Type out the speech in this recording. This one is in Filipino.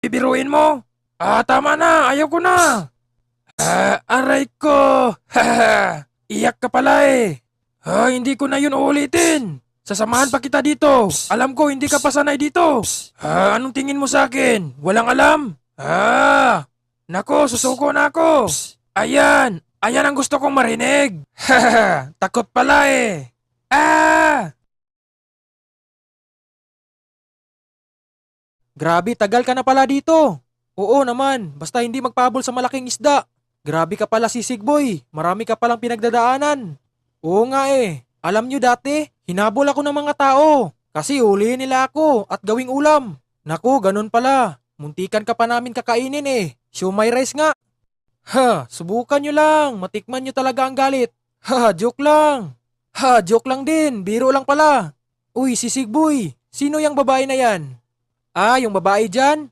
Bibiruin mo? Tama na, ayaw ko na. Aray ko. Iyak ka pala eh. Hindi ko na yun uulitin. Sasamahan pa kita dito. Alam ko hindi ka pa sanay dito. Anong tingin mo sa akin? Walang alam? Nako, susuko na ako. Ayan, ayan ang gusto kong marinig. Takot pala eh. Grabe, tagal ka na pala dito. Oo naman, basta hindi magpabol sa malaking isda. Grabe ka pala sisig boy, marami ka palang pinagdadaanan. Oo nga eh, alam nyo dati, hinabol ako ng mga tao. Kasi hulihin nila ako at gawing ulam. Naku, ganun pala. Muntikan ka pa namin kakainin eh. Siomai rice nga. Subukan nyo lang, matikman nyo talaga ang galit. Joke lang. Joke lang din, biro lang pala. Uy, sisig boy, sino yung babae na yan? Yung babae dyan?